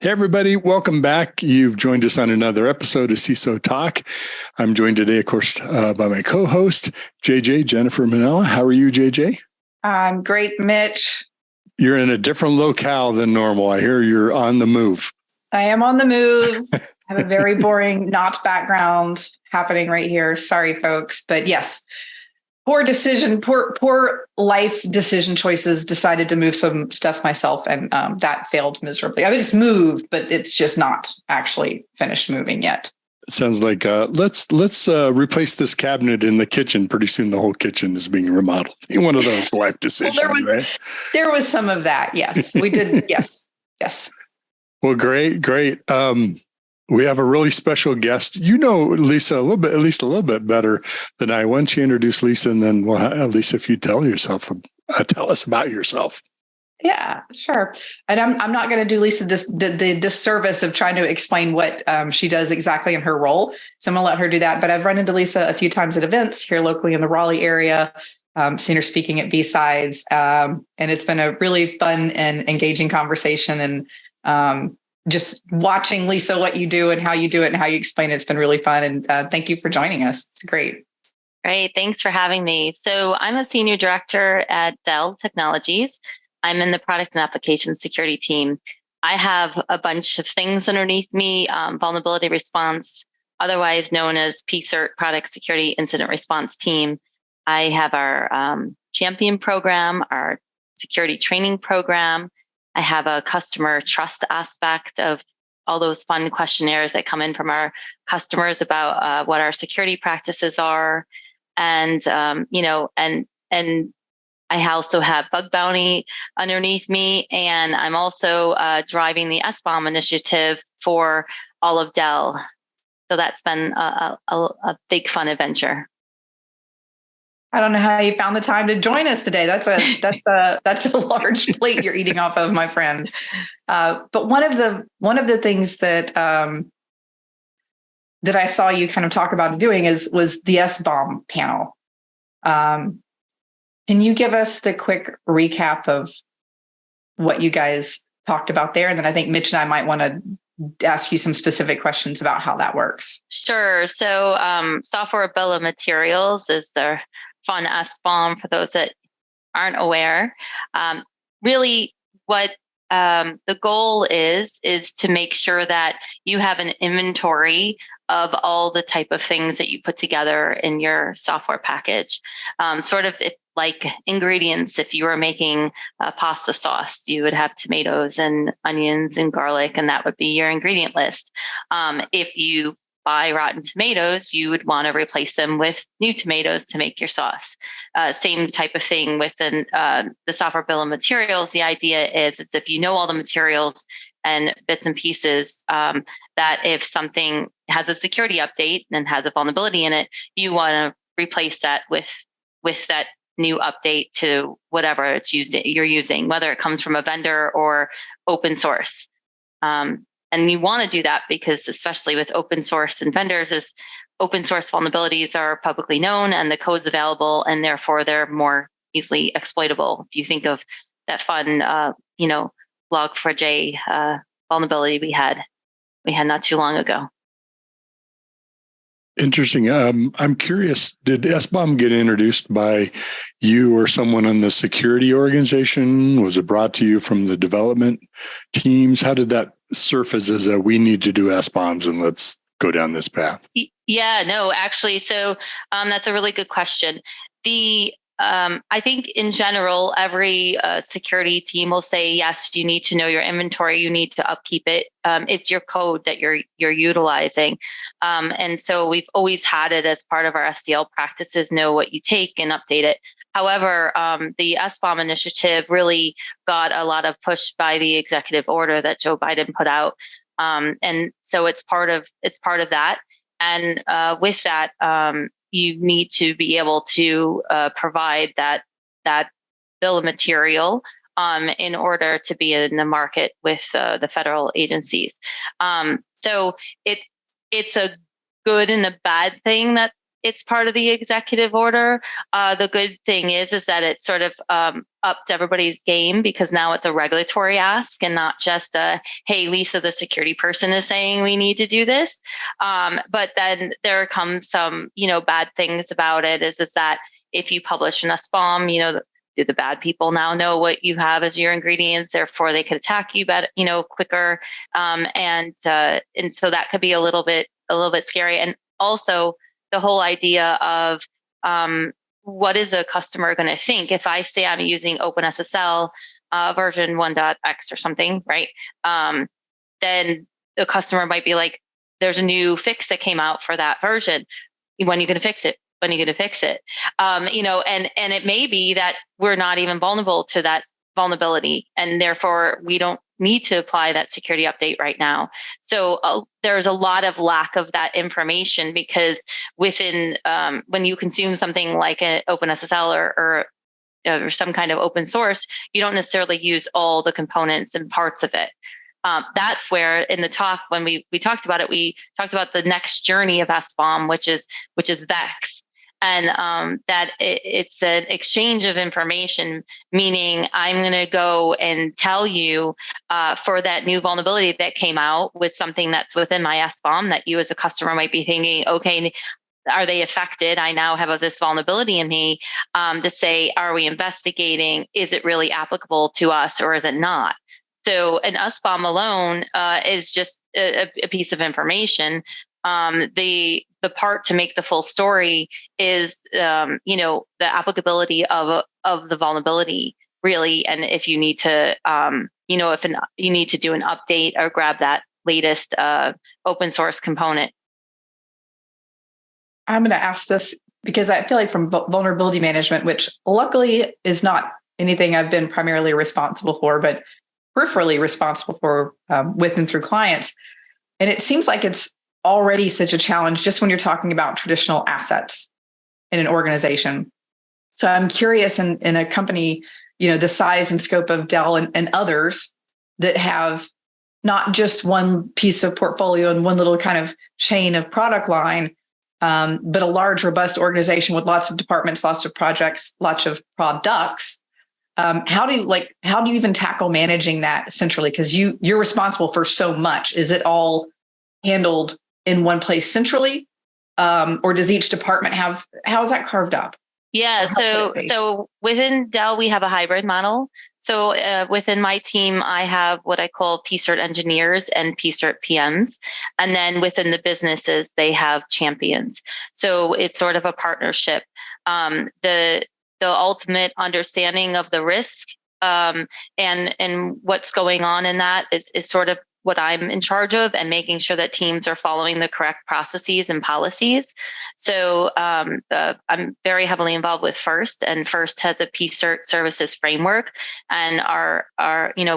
Hey, everybody. Welcome back. You've joined us on another episode of CISO Talk. I'm joined today, of course, by my co-host, JJ, Jennifer Manella. How are you, JJ? I'm great, Mitch. You're in a different locale than normal. I hear you're on the move. I am on the move. I have a very boring not background happening right here. Sorry, folks. But yes, poor life decision choices. Decided to move some stuff myself, and that failed miserably. I mean, it's moved, but it's just not actually finished moving yet. It sounds like let's replace this cabinet in the kitchen. Pretty soon, the whole kitchen is being remodeled. One of those life decisions, right? There was some of that. Yes, we did. Yes. Well, great. We have a really special guest. You know Lisa at least a little bit better than I. Why don't you introduce Lisa, and then Lisa, if you tell us about yourself. Yeah, sure. And I'm not going to do Lisa the disservice of trying to explain what she does exactly in her role. So I'm going to let her do that. But I've run into Lisa a few times at events here locally in the Raleigh area, seen her speaking at B-Sides. And it's been a really fun and engaging conversation. And just watching, Lisa, what you do and how you do it and how you explain it. It's been really fun. And thank you for joining us. It's great. Great. Thanks for having me. So I'm a senior director at Dell Technologies. I'm in the product and application security team. I have a bunch of things underneath me, vulnerability response, otherwise known as PSERT, Product Security Incident Response Team. I have our champion program, our security training program. I have a customer trust aspect of all those fun questionnaires that come in from our customers about what our security practices are. And I also have Bug Bounty underneath me, and I'm also driving the SBOM initiative for all of Dell. So that's been a big fun adventure. I don't know how you found the time to join us today. That's a large plate you're eating off of, my friend. But one of the things that that I saw you kind of talk about doing was the SBOM panel. Can you give us the quick recap of what you guys talked about there? And then I think Mitch and I might want to ask you some specific questions about how that works. Sure. So software bill of materials is the fun SBOM for those that aren't aware. Really what the goal is to make sure that you have an inventory of all the type of things that you put together in your software package. Sort of like ingredients, if you were making a pasta sauce, you would have tomatoes and onions and garlic, and that would be your ingredient list. If you buy rotten tomatoes, you would want to replace them with new tomatoes to make your sauce. Same type of thing with the software bill of materials. The idea is if you know all the materials and bits and pieces, that if something has a security update and has a vulnerability in it, you want to replace that with that new update to whatever you're using, whether it comes from a vendor or open source. And you want to do that because, especially with open source and vendors, is open source vulnerabilities are publicly known and the code's available, and therefore they're more easily exploitable. If you think of that fun, Log4j vulnerability we had not too long ago. Interesting. I'm curious, did SBOM get introduced by you or someone on the security organization? Was it brought to you from the development teams? How did that surface as we need to do SBOMs and let's go down this path? Yeah, no, actually. So that's a really good question. I think in general, every security team will say, yes, you need to know your inventory. You need to upkeep it. It's your code that you're utilizing. And so we've always had it as part of our SDL practices, know what you take and update it. However, the SBOM initiative really got a lot of push by the executive order that Joe Biden put out. And so it's part of that. And with that, you need to be able to provide that bill of material in order to be in the market with the federal agencies. So it's a good and a bad thing that it's part of the executive order. The good thing is that it's sort of upped everybody's game, because now it's a regulatory ask and not just a, hey, Lisa, the security person is saying we need to do this. But then there comes some, bad things about it is that if you publish an SBOM, do the bad people now know what you have as your ingredients? Therefore, they could attack you better, quicker, and so that could be a little bit scary. And also the whole idea of what is a customer going to think if I say I'm using OpenSSL version 1.x or something, right? Then the customer might be like, "There's a new fix that came out for that version. When are you going to fix it? When are you going to fix it?" And it may be that we're not even vulnerable to that vulnerability, and therefore we don't need to apply that security update right now. So there's a lot of lack of that information, because within when you consume something like an OpenSSL or some kind of open source, you don't necessarily use all the components and parts of it. That's where in the talk, when we talked about it, we talked about the next journey of SBOM, which is VEX. And that it's an exchange of information, meaning I'm going to go and tell you for that new vulnerability that came out with something that's within my SBOM that you as a customer might be thinking, okay, are they affected? I now have this vulnerability in me, to say, are we investigating? Is it really applicable to us or is it not? So an SBOM alone is just a piece of information. The part to make the full story is, the applicability of the vulnerability, really. And if you need to, if you need to do an update or grab that latest open source component. I'm going to ask this because I feel like from vulnerability management, which luckily is not anything I've been primarily responsible for, but peripherally responsible for with and through clients. And it seems like it's already such a challenge just when you're talking about traditional assets in an organization. So I'm curious in a company, the size and scope of Dell and others that have not just one piece of portfolio and one little kind of chain of product line, but a large, robust organization with lots of departments, lots of projects, lots of products. How do you even tackle managing that centrally? Because you're responsible for so much. Is it all handled in one place centrally, or does each department how is that carved up? Yeah, so within Dell we have a hybrid model. So within my team, I have what I call PCERT engineers and PCERT PMs, and then within the businesses they have champions. So it's sort of a partnership. The ultimate understanding of the risk and what's going on in that is sort of what I'm in charge of, and making sure that teams are following the correct processes and policies. So I'm very heavily involved with FIRST, and FIRST has a PCERT services framework, and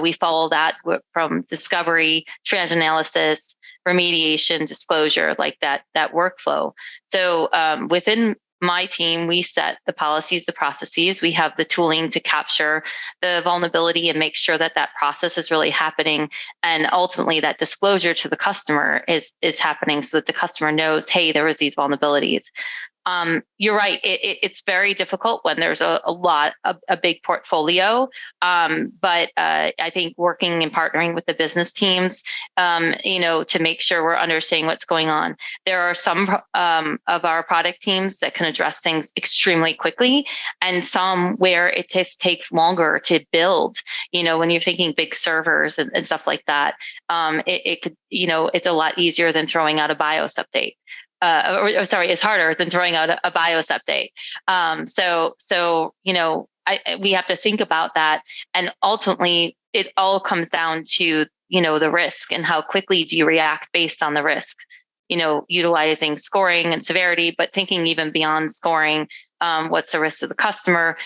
we follow that from discovery, triage analysis, remediation, disclosure, like that workflow. So within my team, we set the policies, the processes. We have the tooling to capture the vulnerability and make sure that process is really happening. And ultimately that disclosure to the customer is happening so that the customer knows, hey, there was these vulnerabilities. You're right. It's very difficult when there's a big portfolio. But I think working and partnering with the business teams, to make sure we're understanding what's going on. There are some of our product teams that can address things extremely quickly, and some where it just takes longer to build. When you're thinking big servers and stuff like that, it could, it's a lot easier than throwing out a BIOS update. It's harder than throwing out a BIOS update. We have to think about that. And ultimately, it all comes down to, the risk and how quickly do you react based on the risk, utilizing scoring and severity, but thinking even beyond scoring. What's the risk to the customer?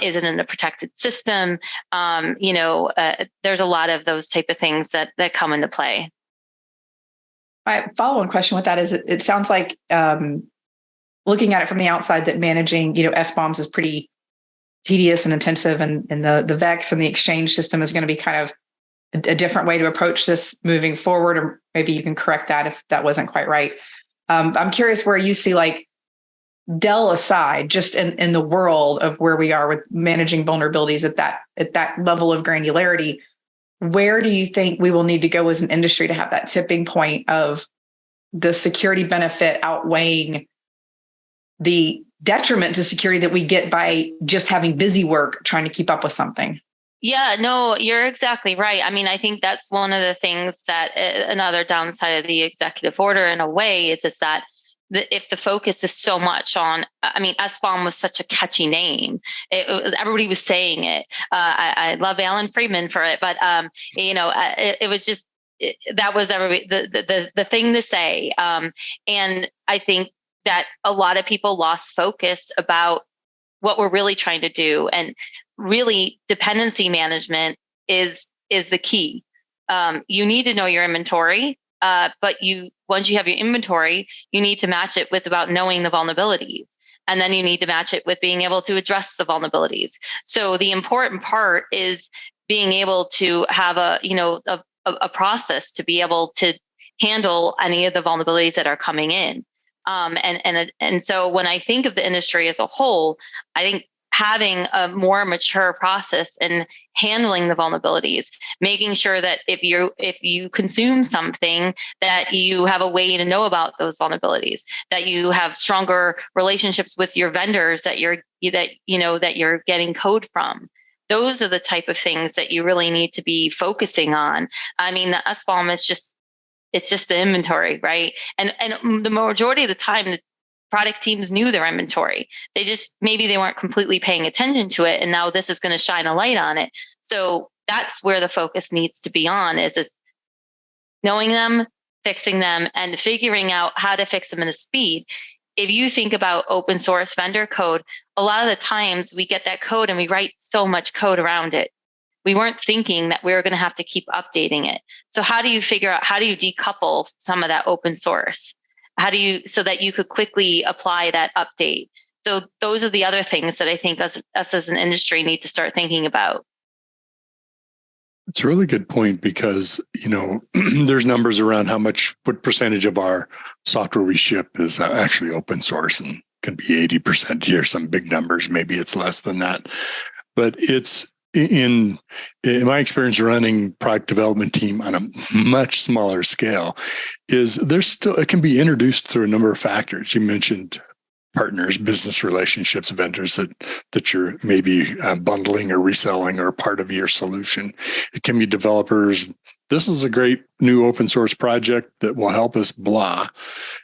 Is it in a protected system? There's a lot of those type of things that come into play. My follow-on question with that is, it sounds like looking at it from the outside that managing, SBOMs is pretty tedious and intensive, and the VEX and the exchange system is going to be kind of a different way to approach this moving forward, or maybe you can correct that if that wasn't quite right. I'm curious where you see Dell aside, just in the world of where we are with managing vulnerabilities at that level of granularity, where do you think we will need to go as an industry to have that tipping point of the security benefit outweighing the detriment to security that we get by just having busy work trying to keep up with something? Yeah, no, you're exactly right. I mean, I think that's one of the things that another downside of the executive order in a way is that if the focus is so much on, I mean, SBOM was such a catchy name. Everybody was saying it. I love Alan Friedman for it, but it was just that was everybody the thing to say. And I think that a lot of people lost focus about what we're really trying to do, and really dependency management is the key. You need to know your inventory, but once you have your inventory, you need to match it with about knowing the vulnerabilities, and then you need to match it with being able to address the vulnerabilities. So the important part is being able to have a process to be able to handle any of the vulnerabilities that are coming in. And so when I think of the industry as a whole, I think having a more mature process in handling the vulnerabilities, making sure that if you consume something, that you have a way to know about those vulnerabilities, that you have stronger relationships with your vendors that you're getting code from. Those are the type of things that you really need to be focusing on. I mean, the SBOM is it's just the inventory, right? And the majority of the time, the product teams knew their inventory. Maybe they weren't completely paying attention to it, and now this is going to shine a light on it. So that's where the focus needs to be on, is knowing them, fixing them, and figuring out how to fix them in a speed. If you think about open source vendor code, a lot of the times we get that code and we write so much code around it. We weren't thinking that we were going to have to keep updating it. So how do you decouple some of that open source? So that you could quickly apply that update? So those are the other things that I think us as an industry need to start thinking about. It's a really good point, because, there's numbers around what percentage of our software we ship is actually open source, and can be 80% here, some big numbers, maybe it's less than that. But it's in my experience running product development team on a much smaller scale, it can be introduced through a number of factors. You mentioned partners, business relationships, vendors that you're maybe bundling or reselling or part of your solution. It can be developers. This is a great new open source project that will help us, blah,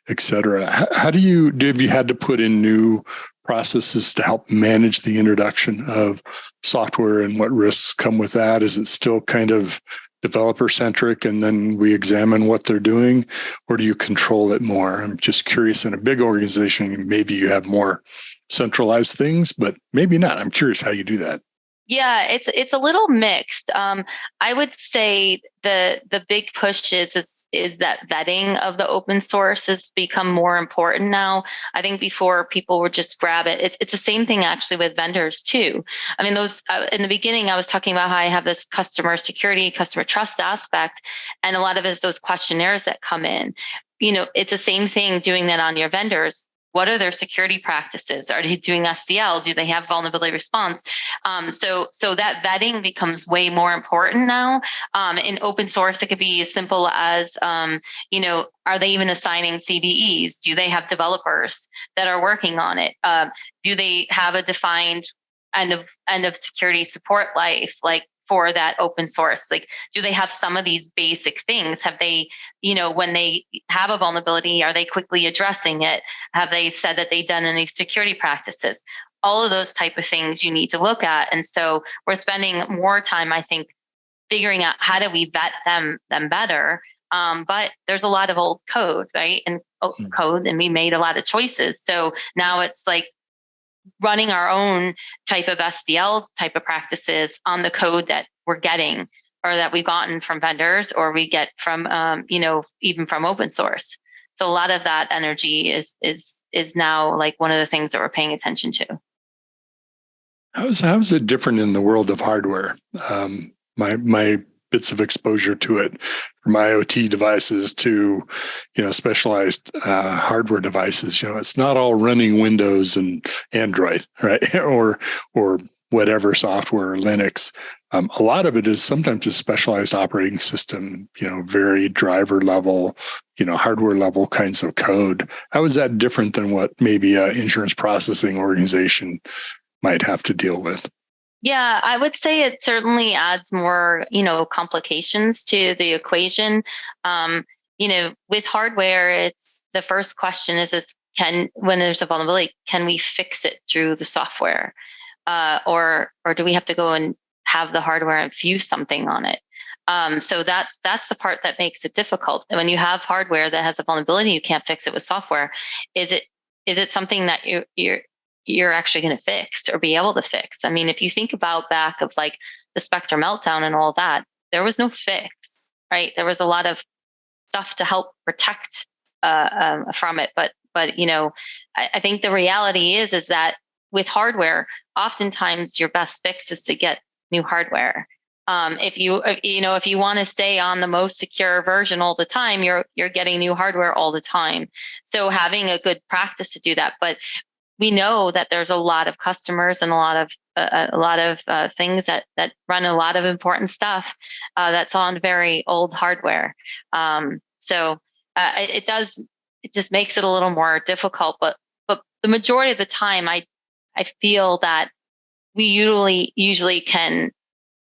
et cetera. Have you had to put in new processes to help manage the introduction of software, and what risks come with that? Is it still kind of developer centric, and then we examine what they're doing, or do you control it more? I'm just curious. In a big organization, maybe you have more centralized things, but maybe not. I'm curious how you do that. Yeah, it's a little mixed. I would say the big push is that vetting of the open source has become more important now. I think before people would just grab it. It's the same thing actually with vendors too. I mean, those in the beginning, I was talking about how I have this customer security, customer trust aspect, and a lot of it is those questionnaires that come in. It's the same thing doing that on your vendors. What are their security practices? Are they doing SDL? Do they have vulnerability response? So that vetting becomes way more important now. In open source, it could be as simple as, are they even assigning CVEs? Do they have developers that are working on it? Do they have a defined end of security support life, like for that open source? Like, do they have some of these basic things? Have they, when they have a vulnerability, are they quickly addressing it? Have they said that they've done any security practices? All of those type of things you need to look at. And so we're spending more time, I think, figuring out how do we vet them better. But there's a lot of old code, right? And code, and we made a lot of choices. So now it's like running our own type of SDL type of practices on the code that we're getting, or that we've gotten from vendors, or we get from, even from open source. So a lot of that energy is now like one of the things that we're paying attention to. How is it different in the world of hardware? My bits of exposure to it, from IoT devices to, specialized hardware devices. It's not all running Windows and Android, right? or whatever software, Linux. A lot of it is sometimes a specialized operating system, very driver level, hardware level kinds of code. How is that different than what maybe an insurance processing organization might have to deal with? Yeah, I would say it certainly adds more, complications to the equation. With hardware, it's the first question is when there's a vulnerability, can we fix it through the software? Or do we have to go and have the hardware infuse something on it? So that's the part that makes it difficult. And when you have hardware that has a vulnerability, you can't fix it with software. Is it something that you're actually going to fix or be able to fix? I mean, if you think about back of like the Spectre meltdown and all that, there was no fix, right? There was a lot of stuff to help protect from it, but I think the reality is that with hardware, oftentimes your best fix is to get new hardware. If you want to stay on the most secure version all the time, you're getting new hardware all the time. So having a good practice to do that. But we know that there's a lot of customers and a lot of things that run a lot of important stuff that's on very old hardware. So it just makes it a little more difficult. But the majority of the time, I feel that we usually can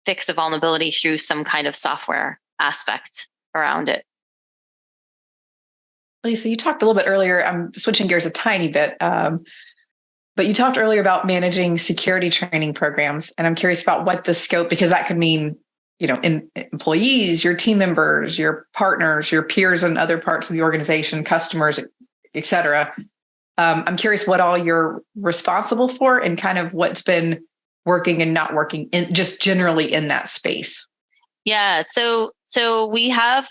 fix a vulnerability through some kind of software aspect around it. Lisa, you talked a little bit earlier. I'm switching gears a tiny bit, but you talked earlier about managing security training programs, and I'm curious about what the scope, because that could mean, in employees, your team members, your partners, your peers in other parts of the organization, customers, et cetera. I'm curious what all you're responsible for and kind of what's been working and not working in just generally in that space. Yeah. So we have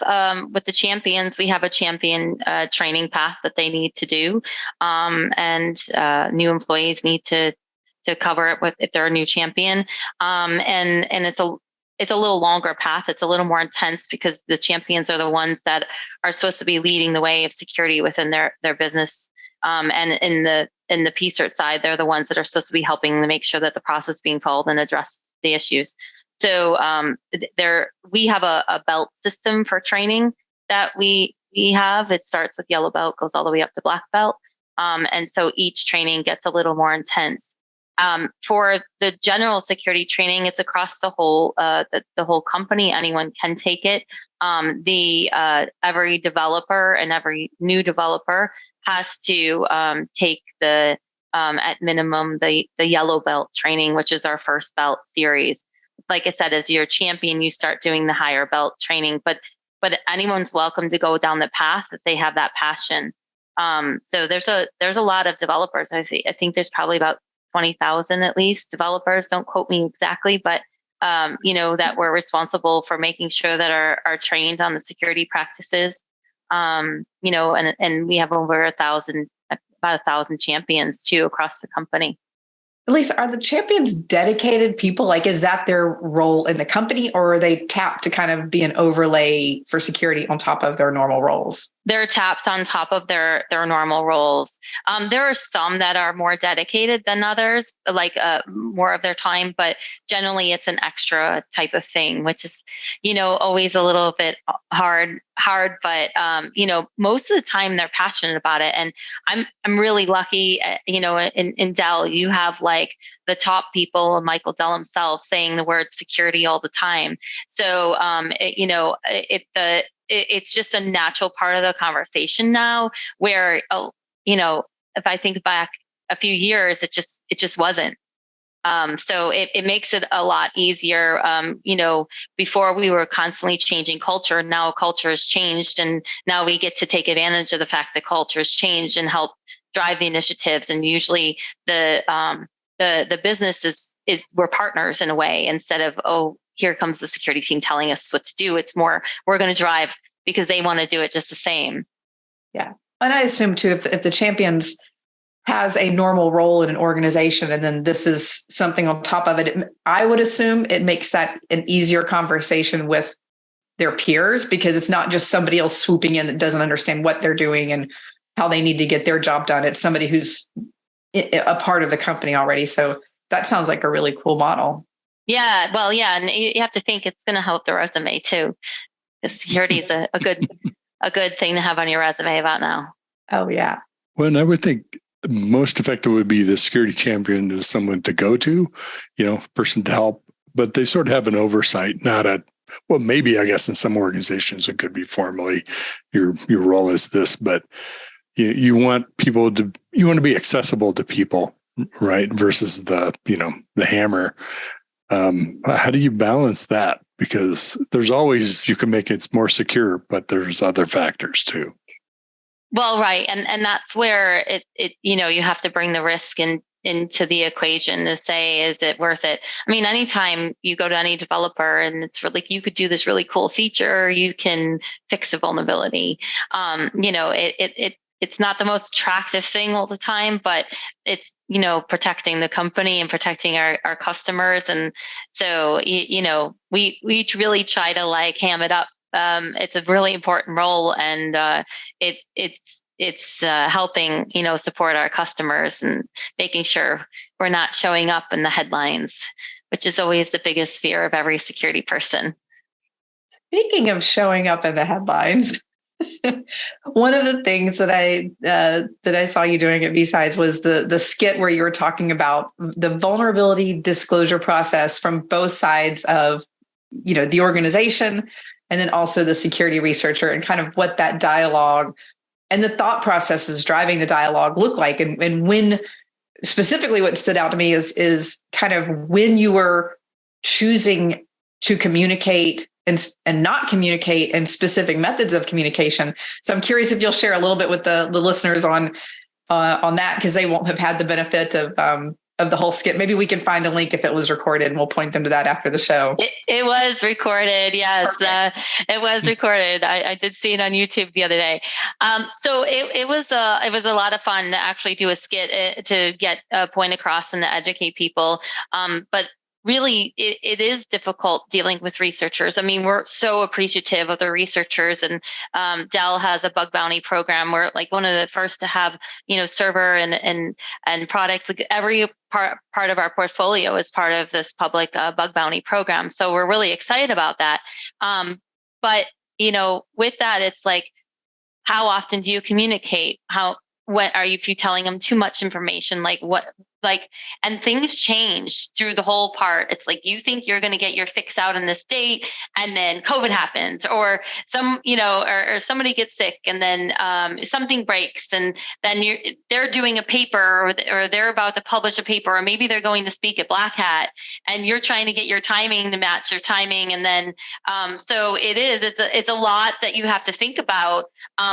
with the champions, we have a champion training path that they need to do, and new employees need to cover it if they're a new champion. And it's a little longer path. It's a little more intense because the champions are the ones that are supposed to be leading the way of security within their business. And in the PCERT side, they're the ones that are supposed to be helping to make sure that the process is being followed and address the issues. So we have a belt system for training that we have. It starts with yellow belt, goes all the way up to black belt. And so each training gets a little more intense. For the general security training, it's across the whole company. Anyone can take it. Every developer and every new developer has to take the at minimum the yellow belt training, which is our first belt series. Like I said, as your champion, you start doing the higher belt training, but anyone's welcome to go down the path if they have that passion. So there's a lot of developers. I think there's probably about 20,000 at least developers. Don't quote me exactly, but that we're responsible for making sure that are trained on the security practices. And we have over about 1,000 champions too across the company. Lisa, are the champions dedicated people? Like, is that their role in the company, or are they tapped to kind of be an overlay for security on top of their normal roles? They're tapped on top of their normal roles. There are some that are more dedicated than others, like more of their time, but generally it's an extra type of thing, which is, always a little bit hard, but most of the time they're passionate about it. And I'm really lucky, in Dell, you have like the top people, Michael Dell himself, saying the word security all the time. So, it's just a natural part of the conversation now where, if I think back a few years, it just wasn't. So it makes it a lot easier. Before we were constantly changing culture. Now culture has changed, and now we get to take advantage of the fact that culture has changed and help drive the initiatives. And usually the business is we're partners in a way, instead of, oh, here comes the security team telling us what to do. It's more, we're going to drive because they want to do it just the same. Yeah. And I assume too, if the champions has a normal role in an organization, and then this is something on top of it, I would assume it makes that an easier conversation with their peers, because it's not just somebody else swooping in that doesn't understand what they're doing and how they need to get their job done. It's somebody who's a part of the company already. So that sounds like a really cool model. Yeah, well, yeah, and you have to think it's going to help the resume too. Because security is a good thing to have on your resume about now. Oh yeah. Well, and I would think most effective would be the security champion is someone to go to, person to help, but they sort of have an oversight, well, maybe I guess in some organizations it could be formally your role is this, but you want to be accessible to people, right? Versus the hammer. How do you balance that? Because there's always, you can make it more secure, but there's other factors too. Well, right. And that's where it you have to bring the risk into the equation to say, is it worth it? I mean, anytime you go to any developer and it's really, you could do this really cool feature, you can fix a vulnerability. It's not the most attractive thing all the time, but it's, protecting the company and protecting our customers. And so, we really try to ham it up. It's a really important role, and it's helping, support our customers and making sure we're not showing up in the headlines, which is always the biggest fear of every security person. Speaking of showing up in the headlines, one of the things that I saw you doing at B-Sides was the skit where you were talking about the vulnerability disclosure process from both sides of, the organization, and then also the security researcher, and kind of what that dialogue and the thought processes driving the dialogue look like. And when specifically what stood out to me is kind of when you were choosing to communicate and not communicate, and specific methods of communication. So I'm curious if you'll share a little bit with the listeners on that, because they won't have had the benefit of the whole skit. Maybe we can find a link if it was recorded, and we'll point them to that after the show. It was recorded. Yes, it was recorded. I did see it on YouTube the other day. So it was a lot of fun to actually do a skit to get a point across and to educate people. But really, it is difficult dealing with researchers. I mean, we're so appreciative of the researchers, and Dell has a bug bounty program. We're one of the first to have, server and products. Every part of our portfolio is part of this public bug bounty program. So we're really excited about that. But with that, it's how often do you communicate? What are you, if you're telling them too much information, and things change through the whole part. It's you think you're going to get your fix out in this date, and then COVID happens, or or somebody gets sick, and then something breaks, and then they're doing a paper, or they're about to publish a paper, or maybe they're going to speak at Black Hat, and you're trying to get your timing to match their timing. And then, so it's a lot that you have to think about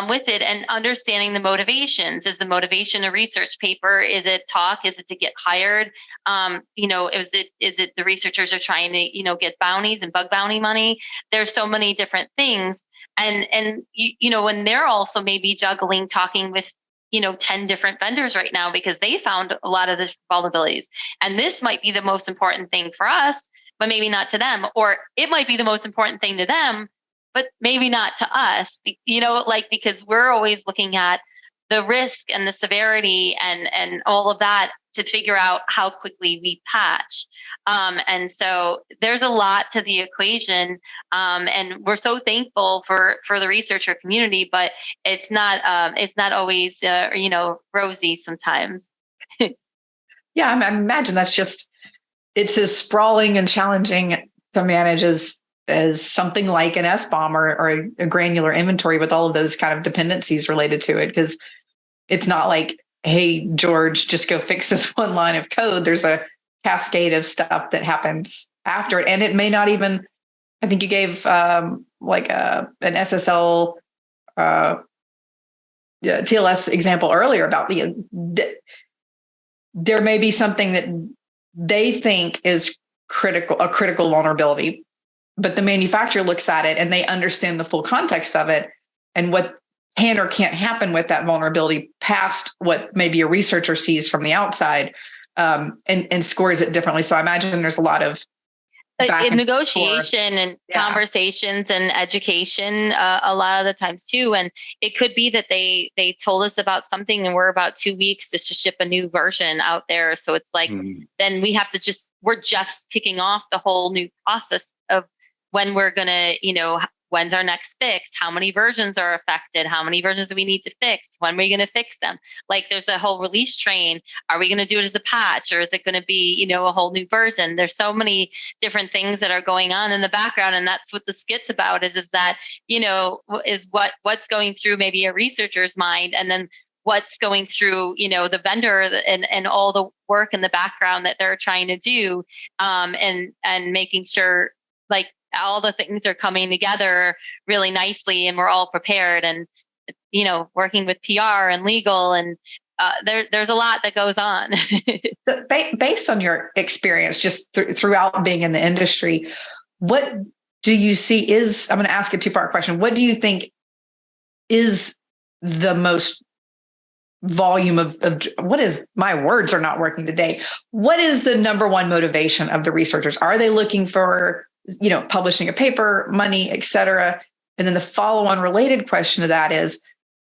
with it, and understanding the motivations. Is the motivation a research paper? Is it talk? Is it to get hired? Is it the researchers are trying to, get bounties and bug bounty money? There's so many different things. And when they're also maybe juggling, talking with, 10 different vendors right now, because they found a lot of the vulnerabilities. And this might be the most important thing for us, but maybe not to them. Or it might be the most important thing to them, but maybe not to us, because we're always looking at the risk and the severity and all of that to figure out how quickly we patch. And so there's a lot to the equation. And we're so thankful for the researcher community, but it's not always, rosy sometimes. Yeah, I imagine it's as sprawling and challenging to manage as something like an SBOM or a granular inventory with all of those kind of dependencies related to it. Because it's not hey, George, just go fix this one line of code. There's a cascade of stuff that happens after it. And it may not even, I think you gave an SSL TLS example earlier about there may be something that they think is a critical vulnerability, but the manufacturer looks at it and they understand the full context of it and what can or can't happen with that vulnerability past what maybe a researcher sees from the outside, and scores it differently. So I imagine there's a lot of in negotiation and conversations and education a lot of the times too. And it could be that they told us about something and we're about 2 weeks just to ship a new version out there. So it's like, then we have to we're just kicking off the whole new process of when we're going to, when's our next fix? How many versions are affected? How many versions do we need to fix? When are we going to fix them? Like there's a whole release train. Are we going to do it as a patch or is it going to be, a whole new version? There's so many different things that are going on in the background. And that's what the skit's about is that, is what's going through maybe a researcher's mind and then what's going through, the vendor and all the work in the background that they're trying to do and making sure like, all the things are coming together really nicely and we're all prepared and, working with PR and legal and there's a lot that goes on. So based on your experience, just throughout being in the industry, what do you see I'm going to ask a 2-part question. What do you think is the most volume of what is, my words are not working today. What is the number one motivation of the researchers? Are they looking for publishing a paper, money, et cetera? And then the follow-on related question to that is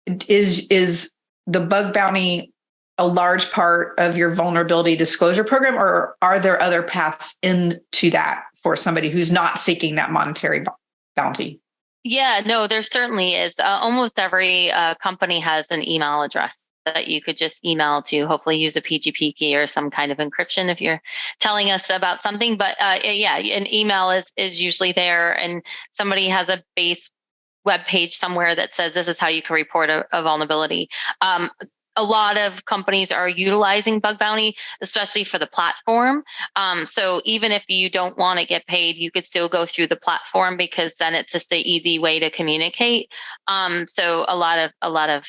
the bug bounty a large part of your vulnerability disclosure program, or are there other paths into that for somebody who's not seeking that monetary bounty? Yeah, no, there certainly is. Almost every company has an email address that you could just email to, hopefully use a PGP key or some kind of encryption if you're telling us about something. But yeah, an email is usually there and somebody has a base web page somewhere that says this is how you can report a vulnerability. A lot of companies are utilizing bug bounty, especially for the platform. So even if you don't want to get paid, you could still go through the platform because then it's just an easy way to communicate. So a lot of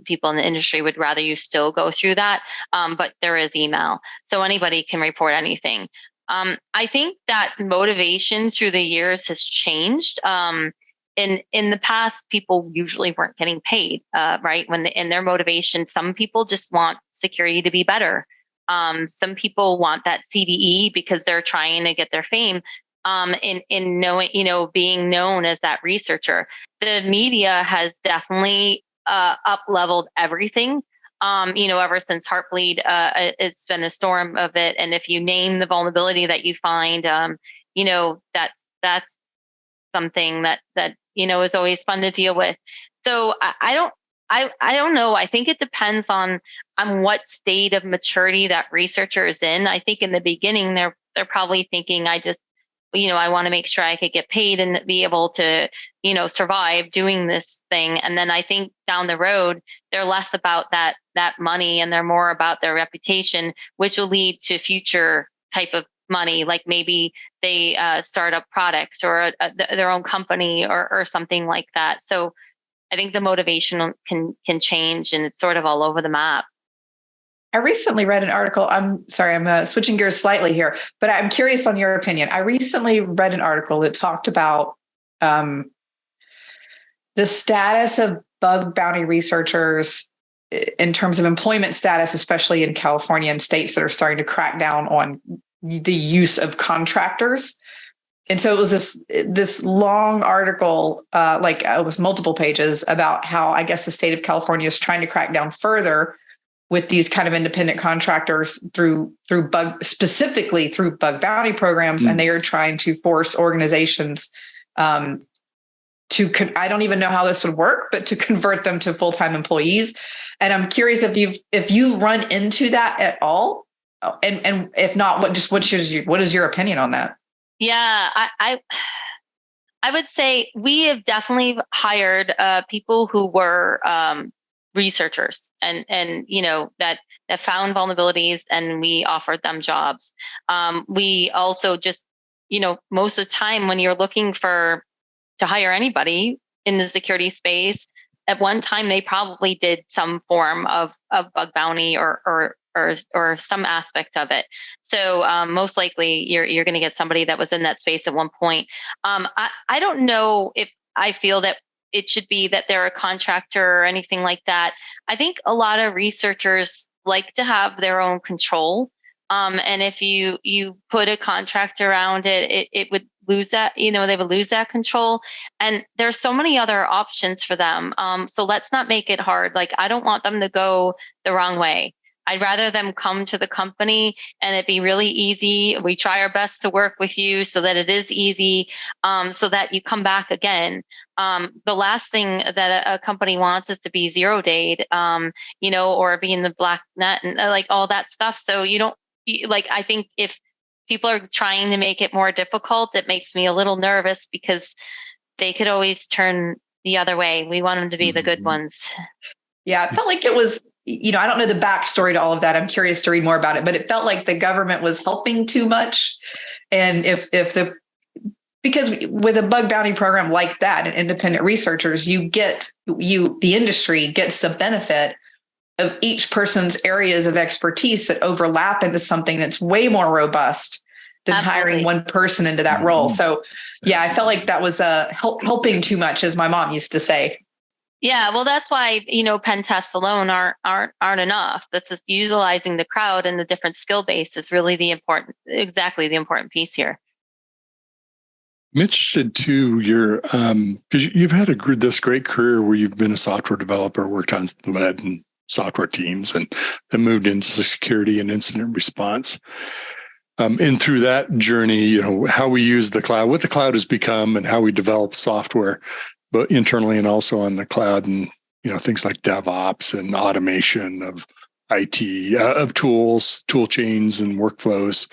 people in the industry would rather you still go through that, but there is email, so anybody can report anything. I think that motivation through the years has changed. In the past, people usually weren't getting paid, right? In their motivation, some people just want security to be better. Some people want that CVE because they're trying to get their fame. In knowing, being known as that researcher, the media has definitely up leveled everything. Ever since Heartbleed, it's been a storm of it. And if you name the vulnerability that you find, that's something that is always fun to deal with. So I don't know. I think it depends on what state of maturity that researcher is in. I think in the beginning they're probably thinking, I want to make sure I could get paid and be able to, survive doing this thing. And then I think down the road, they're less about that money and they're more about their reputation, which will lead to future type of money, like maybe they start up products or their own company or something like that. So I think the motivation can change and it's sort of all over the map. I recently read an article. I'm sorry, I'm switching gears slightly here, but I'm curious on your opinion. I recently read an article that talked about the status of bug bounty researchers in terms of employment status, especially in California and states that are starting to crack down on the use of contractors. And so it was this long article, it was multiple pages about how I guess the state of California is trying to crack down further with these kind of independent contractors through specifically through bug bounty programs. And they are trying to force organizations I don't even know how this would work, but to convert them to full-time employees. And I'm curious if you've run into that at all. And if not, what is your opinion on that? Yeah, I would say we have definitely hired people who were researchers and that found vulnerabilities and we offered them jobs. We also just, most of the time when you're looking to hire anybody in the security space, at one time they probably did some form of bug bounty or some aspect of it. So most likely you're going to get somebody that was in that space at one point. I don't know if I feel that it should be that they're a contractor or anything like that. I think a lot of researchers like to have their own control. And if you put a contract around it would lose that, they would lose that control. And there's so many other options for them. So let's not make it hard. Like, I don't want them to go the wrong way. I'd rather them come to the company and it be really easy. We try our best to work with you so that it is easy, so that you come back again. The last thing that a company wants is to be zero dayed, or be in the black net and like all that stuff. So I think if people are trying to make it more difficult, it makes me a little nervous because they could always turn the other way. We want them to be the good ones. Yeah, it felt like it was, I don't know the backstory to all of that. I'm curious to read more about it, but it felt like the government was helping too much. And because with a bug bounty program like that and independent researchers, the industry gets the benefit of each person's areas of expertise that overlap into something that's way more robust than hiring one person into that role. So yeah, I felt like that was helping too much, as my mom used to say. Yeah, well, that's why, pen tests alone aren't enough. That's just utilizing the crowd and the different skill base is really the important piece here. I'm interested too, because you've had this great career where you've been a software developer, led and software teams, and then moved into security and incident response. And through that journey, how we use the cloud, what the cloud has become, and how we develop software, but internally and also on the cloud, and things like DevOps and automation of IT, of tools, tool chains, and workflows.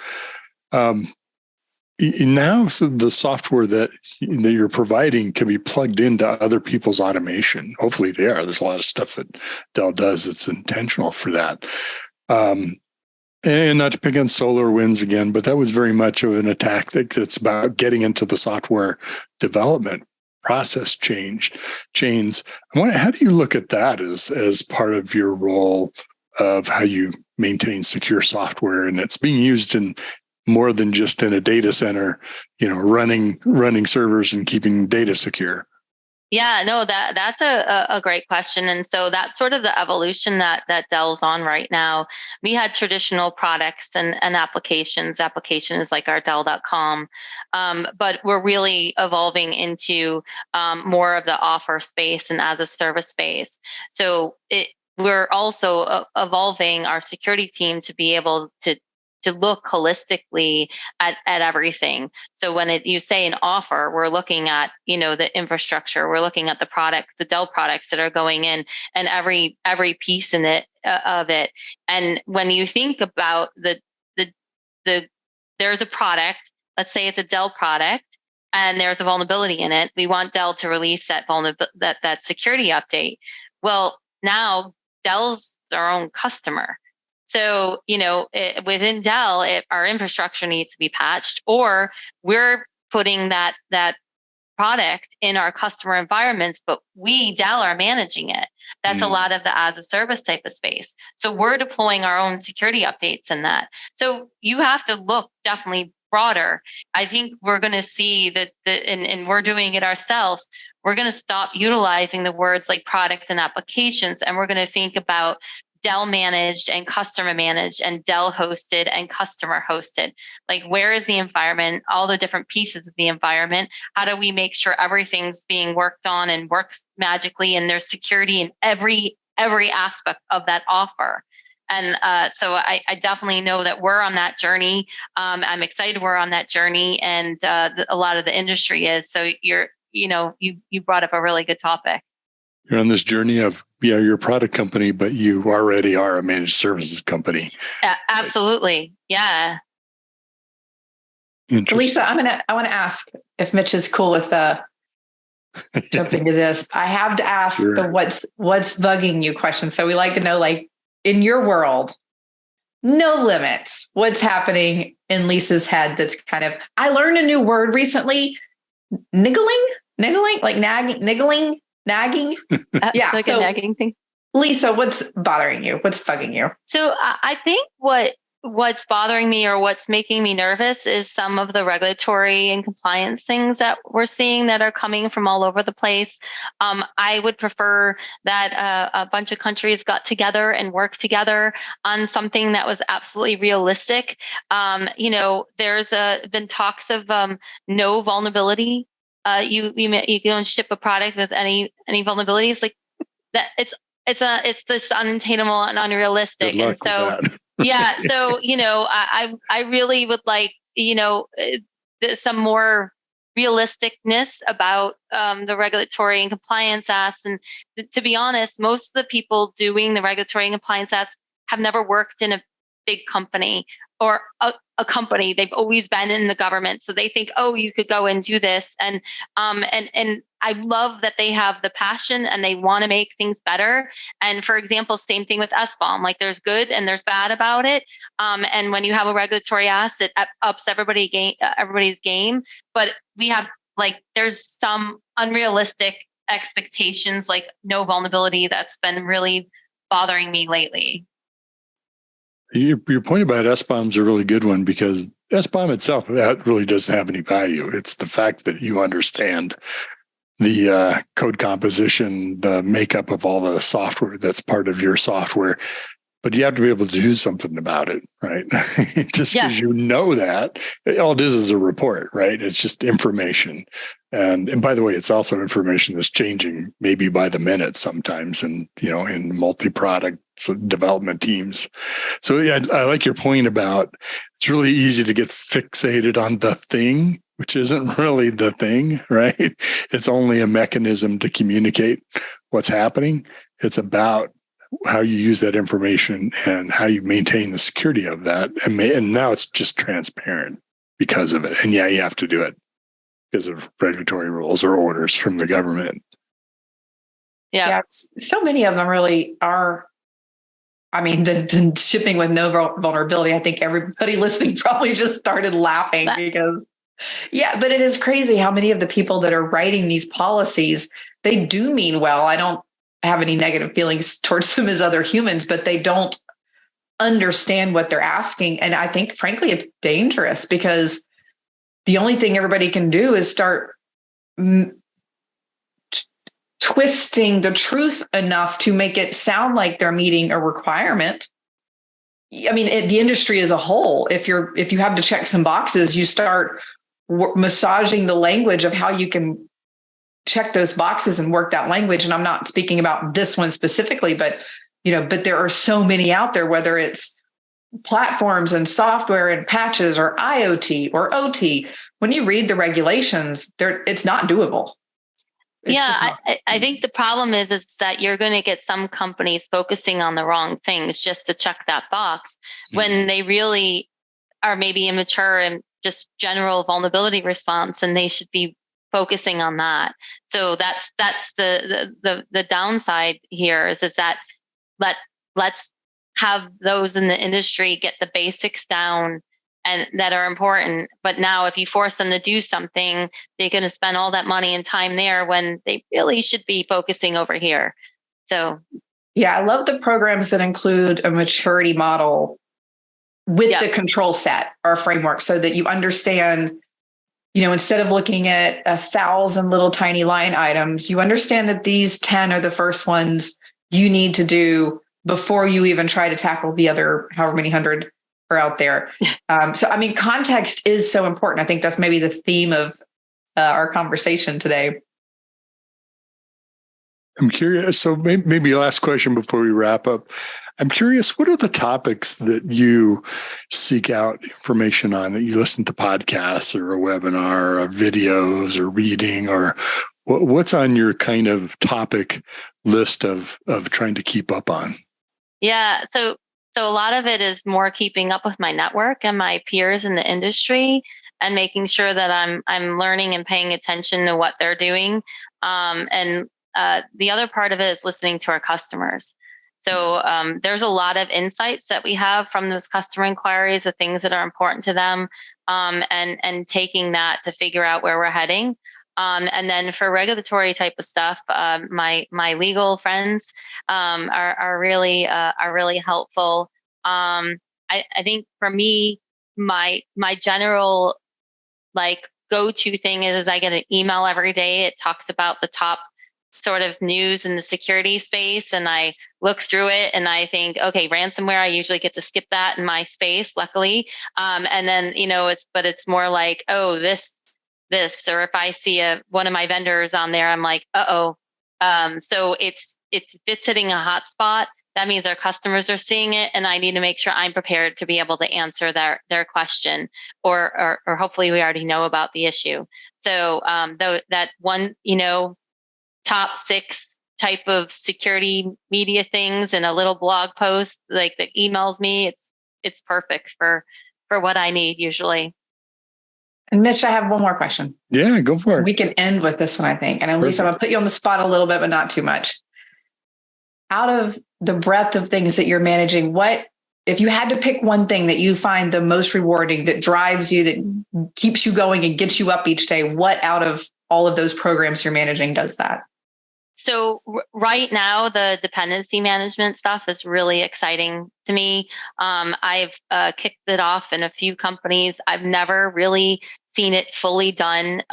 Now, so the software that you're providing can be plugged into other people's automation. Hopefully, they are. There's a lot of stuff that Dell does that's intentional for that. And not to pick on SolarWinds again, but that was very much of an attack that's about getting into the software development process chains. How do you look at that as part of your role of how you maintain secure software, and it's being used in more than just in a data center, running servers and keeping data secure? Yeah, no, that's a great question. And so that's sort of the evolution that Dell's on right now. We had traditional products and applications like our Dell.com, but we're really evolving into more of the offer space and as a service space. So we're also evolving our security team to be able to look holistically at everything. So when you say an offer, we're looking at, the infrastructure, we're looking at the product, the Dell products that are going in, and every piece in it of it. And when you think about there's a product, let's say it's a Dell product, and there's a vulnerability in it. We want Dell to release that security update. Well, now Dell's our own customer. So, within Dell, if our infrastructure needs to be patched, or we're putting that product in our customer environments, but we, Dell, are managing it. That's a lot of the as a service type of space. So we're deploying our own security updates in that. So you have to look definitely broader. I think we're going to see that, and we're doing it ourselves. We're going to stop utilizing the words like product and applications, and we're going to think about Dell managed and customer managed and Dell hosted and customer hosted. Like, where is the environment, all the different pieces of the environment? How do we make sure everything's being worked on and works magically, and there's security in every aspect of that offer? And so I definitely know that we're on that journey. I'm excited we're on that journey, and a lot of the industry is. So you brought up a really good topic. You're on this journey of, you're a product company, but you already are a managed services company. Absolutely. Yeah. Lisa, I want to ask if Mitch is cool with jumping to this. I have to ask the what's bugging you question. So we like to know, like, in your world, no limits, what's happening in Lisa's head that's kind of, I learned a new word recently, niggling, like nagging. Yeah. Like a nagging thing. Lisa, what's bothering you? What's bugging you? So I think what what's bothering me or what's making me nervous is some of the regulatory and compliance things that we're seeing that are coming from all over the place. I would prefer that a bunch of countries got together and worked together on something that was absolutely realistic. There's been talks of no vulnerability. You don't ship a product with any vulnerabilities like that. It's this unattainable and unrealistic. Good luck And so with that. yeah, so I really would like some more realisticness about the regulatory and compliance asks. And to be honest, most of the people doing the regulatory and compliance asks have never worked in a big company or a company. They've always been in the government, so they think, oh, you could go and do this. And I love that they have the passion and they want to make things better. And for example, same thing with SBOM. Like there's good and there's bad about it. And when you have a regulatory ask, it ups everybody's game. But we have there's some unrealistic expectations, like no vulnerability, that's been really bothering me lately. Your point about SBOM is a really good one, because SBOM itself, that really doesn't have any value. It's the fact that you understand the code composition, the makeup of all the software that's part of your software, but you have to be able to do something about it, right? Just because you know that, all it is a report, right? It's just information. And by the way, it's also information that's changing maybe by the minute sometimes, and in multi-product development teams. So yeah, I like your point about it's really easy to get fixated on the thing, which isn't really the thing, right? It's only a mechanism to communicate what's happening. It's about how you use that information and how you maintain the security of that. And now it's just transparent because of it. And yeah, you have to do it because of regulatory rules or orders from the government. Yeah. So many of them really are. I mean, the shipping with no vulnerability, I think everybody listening probably just started laughing because, but it is crazy how many of the people that are writing these policies, they do mean well. I don't have any negative feelings towards them as other humans, but they don't understand what they're asking. And I think, frankly, it's dangerous because the only thing everybody can do is start twisting the truth enough to make it sound like they're meeting a requirement. I mean, the industry as a whole, if you have to check some boxes, you start massaging the language of how you can check those boxes and work that language. And I'm not speaking about this one specifically, but there are so many out there, whether it's platforms and software and patches or IoT or OT. When you read the regulations, it's not doable. I think the problem is that you're going to get some companies focusing on the wrong things just to check that box when they really are maybe immature and just general vulnerability response, and they should be focusing on that. So that's the downside here is that let's have those in the industry get the basics down and that are important. But now if you force them to do something, they're going to spend all that money and time there when they really should be focusing over here. So I love the programs that include a maturity model with the control set or framework so that you understand, instead of looking at 1,000 little tiny line items, you understand that these 10 are the first ones you need to do before you even try to tackle the other however many hundred are out there. So, I mean, context is so important. I think that's maybe the theme of our conversation today. I'm curious. So maybe last question before we wrap up. I'm curious, what are the topics that you seek out information on, that you listen to podcasts or a webinar or videos or reading, or what's on your kind of topic list of trying to keep up on? Yeah. So a lot of it is more keeping up with my network and my peers in the industry and making sure that I'm learning and paying attention to what they're doing. And the other part of it is listening to our customers. So there's a lot of insights that we have from those customer inquiries, the things that are important to them, and taking that to figure out where we're heading. And then for regulatory type of stuff, my legal friends are really helpful. I think for me, my general like go-to thing is I get an email every day. It talks about the top sort of news in the security space, and I look through it and I think, okay, ransomware, I usually get to skip that in my space, luckily. And then, it's more like, oh, this, or if I see one of my vendors on there, I'm like, uh-oh. So if it's hitting a hot spot, that means our customers are seeing it, and I need to make sure I'm prepared to be able to answer their question, or hopefully we already know about the issue. So though that one, top 6 type of security media things in a little blog post like that emails me, it's perfect for what I need usually. And Mitch, I have one more question. Yeah, go for it. We can end with this one, I think. And at least I'm going to put you on the spot a little bit, but not too much. Out of the breadth of things that you're managing, what, if you had to pick one thing that you find the most rewarding, that drives you, that keeps you going and gets you up each day, what out of all of those programs you're managing does that? So right now, the dependency management stuff is really exciting to me. I've kicked it off in a few companies. I've never really seen it fully done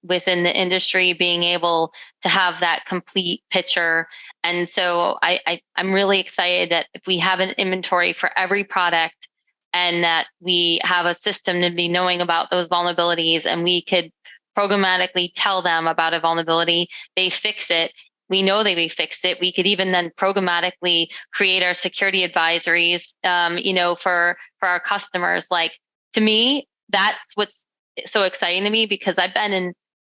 within the industry, being able to have that complete picture. And so I'm really excited that if we have an inventory for every product, and that we have a system to be knowing about those vulnerabilities, and we could programmatically tell them about a vulnerability, they fix it. We know they fix it. We could even then programmatically create our security advisories, for our customers. Like, to me, that's what's so exciting to me, because I've been in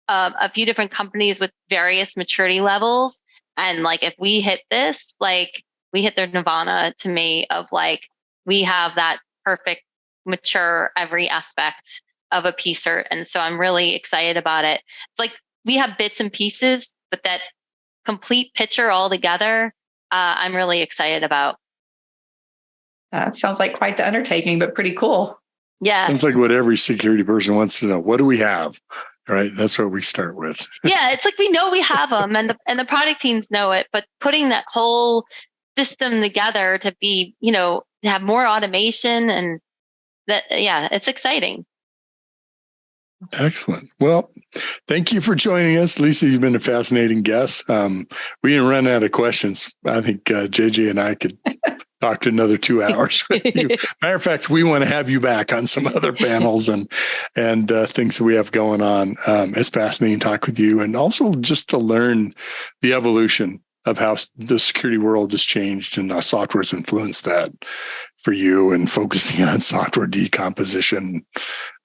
a few different companies with various maturity levels. And like, if we hit this, like we hit their nirvana to me of like, we have that perfect, mature every aspect of a piece cert. And so I'm really excited about it. It's like we have bits and pieces, but that complete picture all together, I'm really excited about. That sounds like quite the undertaking, but pretty cool. Yeah. It's like what every security person wants to know. What do we have? Right. That's what we start with. Yeah. It's like, we know we have them, and the product teams know it, but putting that whole system together to be, to have more automation, and that, yeah, it's exciting. Excellent. Well, thank you for joining us. Lisa, you've been a fascinating guest. We didn't run out of questions. I think JJ and I could talk to another 2 hours with you. Matter of fact, we want to have you back on some other panels and things that we have going on. It's fascinating to talk with you, and also just to learn the evolution of how the security world has changed and how software has influenced that for you, and focusing on software decomposition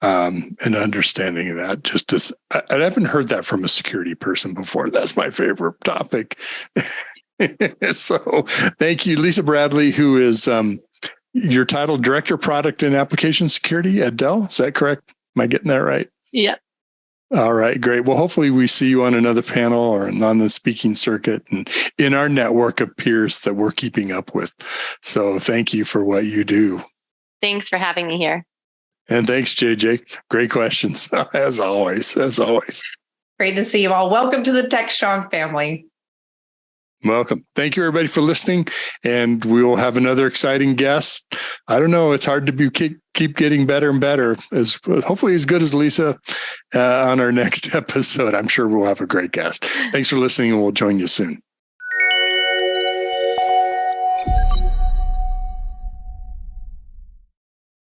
and understanding of that. Just as I haven't heard that from a security person before. That's my favorite topic. So thank you, Lisa Bradley, who is your title Director, Product and Application Security at Dell. Is that correct? Am I getting that right? Yep. All right, great. Well, hopefully we see you on another panel or on the speaking circuit and in our network of peers that we're keeping up with. So thank you for what you do. Thanks for having me here. And thanks, JJ. Great questions, as always. Great to see you all. Welcome to the Tech Strong family. Welcome. Thank you, everybody, for listening. And we will have another exciting guest. I don't know. It's hard to keep getting better and better, hopefully as good as Lisa on our next episode. I'm sure we'll have a great guest. Thanks for listening, and we'll join you soon.